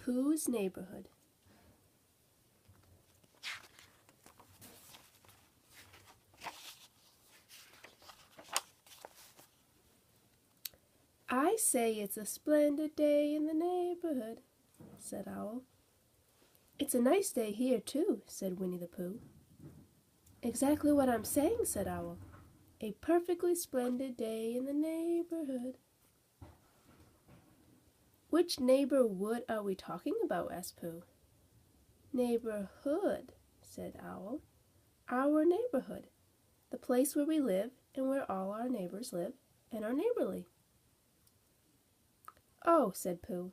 Pooh's neighborhood. I say it's a splendid day in the neighborhood, said Owl. It's a nice day here, too, said Winnie the Pooh. Exactly what I'm saying, said Owl. A perfectly splendid day in the neighborhood. Which neighborhood are we talking about? Asked Pooh. Neighborhood, said Owl. Our neighborhood. The place where we live and where all our neighbors live and are neighborly. Oh, said Pooh.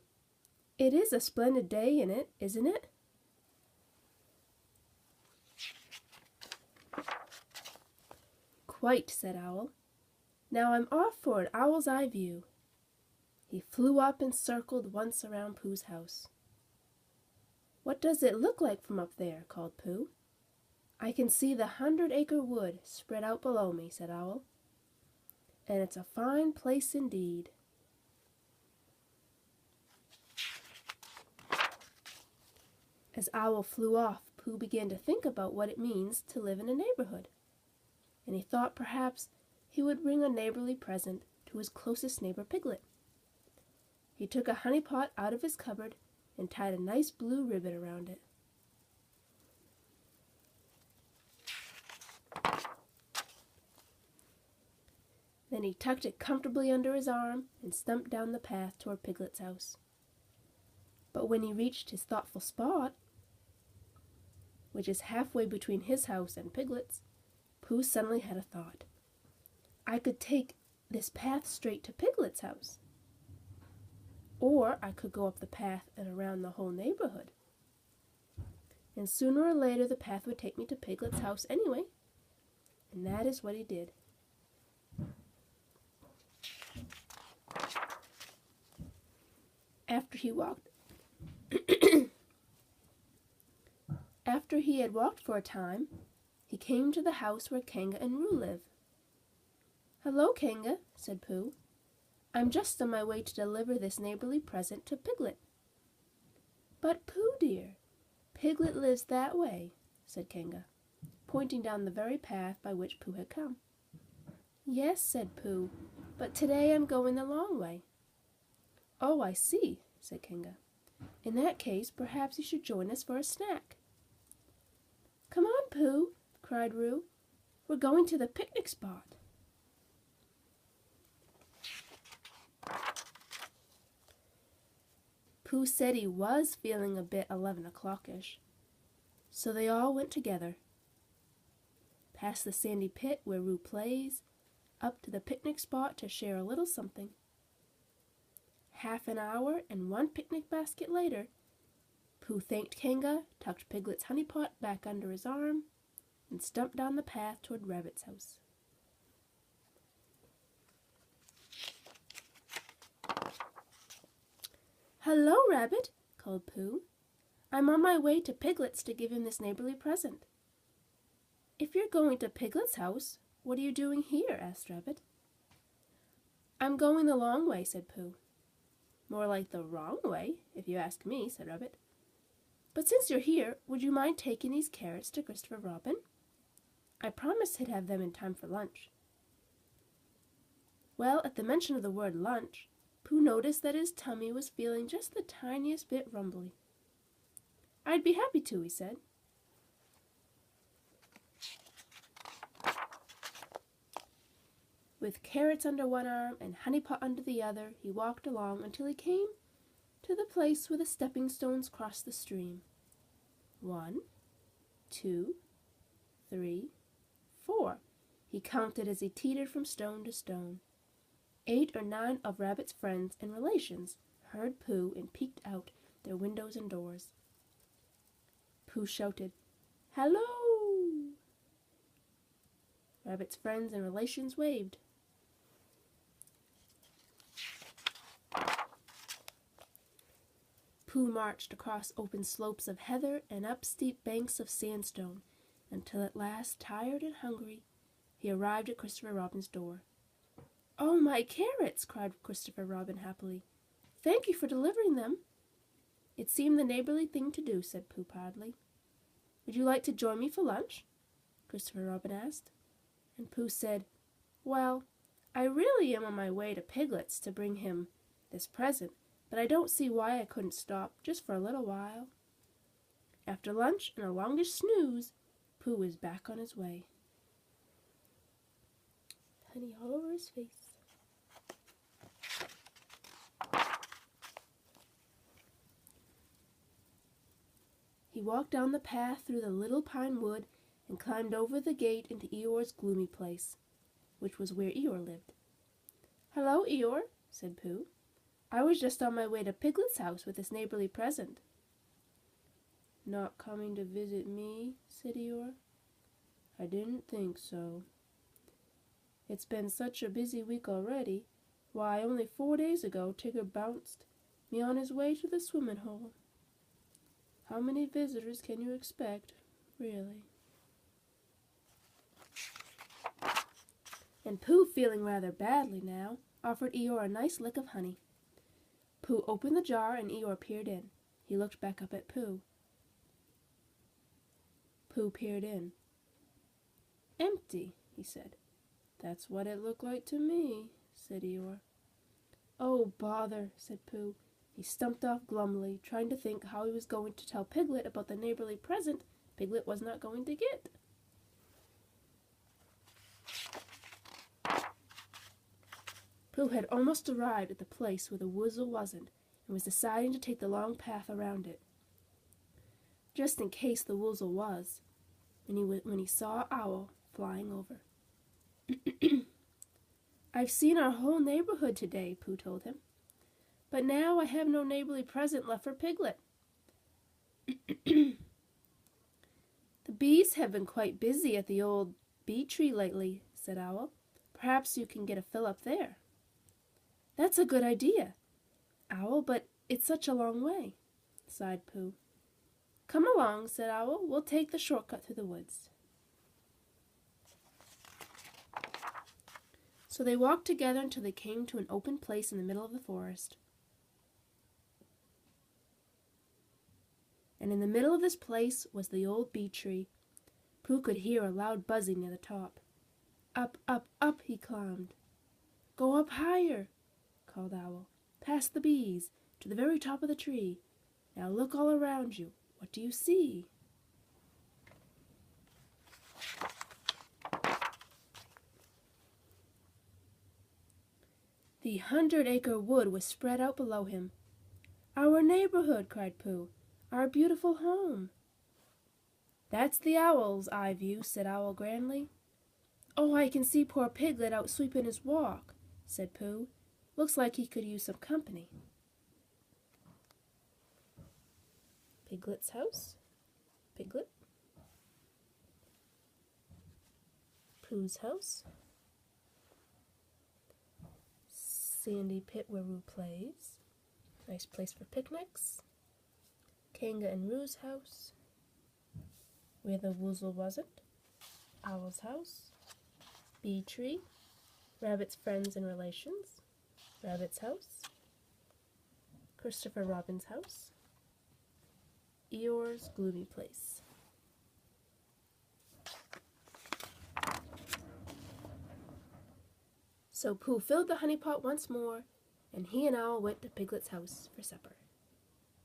It is a splendid day in it, isn't it? Quite, said Owl. Now I'm off for an owl's eye view. He flew up and circled once around Pooh's house. What does it look like from up there? Called Pooh. I can see the 100-acre wood spread out below me, said Owl. And it's a fine place indeed. As Owl flew off, Pooh began to think about what it means to live in a neighborhood. And he thought perhaps he would bring a neighborly present to his closest neighbor Piglet. He took a honey pot out of his cupboard and tied a nice blue ribbon around it. Then he tucked it comfortably under his arm and stumped down the path toward Piglet's house. But when he reached his thoughtful spot, which is halfway between his house and Piglet's, Pooh suddenly had a thought. I could take this path straight to Piglet's house. Or I could go up the path and around the whole neighborhood. And sooner or later the path would take me to Piglet's house anyway. And that is what he did. After he had walked for a time, he came to the house where Kanga and Roo live. Hello, Kanga, said Pooh. I'm just on my way to deliver this neighborly present to Piglet. But Pooh, dear, Piglet lives that way, said Kanga, pointing down the very path by which Pooh had come. Yes, said Pooh, but today I'm going the long way. Oh, I see, said Kanga. In that case, perhaps you should join us for a snack. Come on, Pooh, cried Roo. We're going to the picnic spot. Pooh said he was feeling a bit 11 o'clock-ish. So they all went together. Past the sandy pit where Roo plays, up to the picnic spot to share a little something. Half an hour and one picnic basket later, Pooh thanked Kanga, tucked Piglet's honey pot back under his arm, and stumped down the path toward Rabbit's house. Hello, Rabbit, called Pooh. I'm on my way to Piglet's to give him this neighborly present. If you're going to Piglet's house, what are you doing here? Asked Rabbit. I'm going the long way, said Pooh. More like the wrong way, if you ask me, said Rabbit. But since you're here, would you mind taking these carrots to Christopher Robin? I promised he'd have them in time for lunch. Well, at the mention of the word lunch, Pooh noticed that his tummy was feeling just the tiniest bit rumbly. I'd be happy to, he said. With carrots under one arm and honey pot under the other, he walked along until he came to the place where the stepping stones crossed the stream. 1, 2, 3, 4. He counted as he teetered from stone to stone. 8 or 9 of Rabbit's friends and relations heard Pooh and peeked out their windows and doors. Pooh shouted, "Hello!" Rabbit's friends and relations waved. Pooh marched across open slopes of heather and up steep banks of sandstone, until at last, tired and hungry, he arrived at Christopher Robin's door. "Oh, my carrots!" cried Christopher Robin happily. "Thank you for delivering them." It seemed the neighborly thing to do, said Pooh proudly. Would you like to join me for lunch? Christopher Robin asked. And Pooh said, Well, I really am on my way to Piglet's to bring him this present, but I don't see why I couldn't stop just for a little while. After lunch and a longish snooze, Pooh was back on his way. Honey all over his face. He walked down the path through the little pine wood and climbed over the gate into Eeyore's gloomy place, which was where Eeyore lived. Hello, Eeyore, said Pooh. I was just on my way to Piglet's house with this neighborly present. Not coming to visit me, said Eeyore. I didn't think so. It's been such a busy week already. Why, only 4 days ago Tigger bounced me on his way to the swimming hole. How many visitors can you expect, really? And Pooh, feeling rather badly now, offered Eeyore a nice lick of honey. Pooh opened the jar and Eeyore peered in. He looked back up at Pooh. Pooh peered in. Empty, he said. That's what it looked like to me, said Eeyore. Oh, bother, said Pooh. He stumped off glumly, trying to think how he was going to tell Piglet about the neighborly present Piglet was not going to get. Pooh had almost arrived at the place where the Woozle wasn't, and was deciding to take the long path around it, just in case the Woozle was, when he saw Owl flying over. I've seen our whole neighborhood today, Pooh told him. But now I have no neighborly present left for Piglet. The bees have been quite busy at the old bee tree lately, said Owl. Perhaps you can get a fill up there. That's a good idea, Owl, but it's such a long way, sighed Pooh. Come along, said Owl. We'll take the shortcut through the woods. So they walked together until they came to an open place in the middle of the forest. And in the middle of this place was the old bee tree. Pooh could hear a loud buzzing near the top. Up, up, up he climbed. Go up higher, called Owl. Past the bees, to the very top of the tree. Now look all around you. What do you see? The 100-acre wood was spread out below him. Our neighborhood, cried Pooh. Our beautiful home. That's the Owl's eye view, said Owl grandly. Oh, I can see poor Piglet out sweeping his walk, said Pooh. Looks like he could use some company. Piglet's house. Piglet. Pooh's house. Sandy pit where Roo plays. Nice place for picnics. Kanga and Roo's house. Where the Woozle wasn't. Owl's house. Bee tree. Rabbit's friends and relations. Rabbit's house. Christopher Robin's house. Eeyore's gloomy place. So Pooh filled the honey pot once more, and he and Owl went to Piglet's house for supper.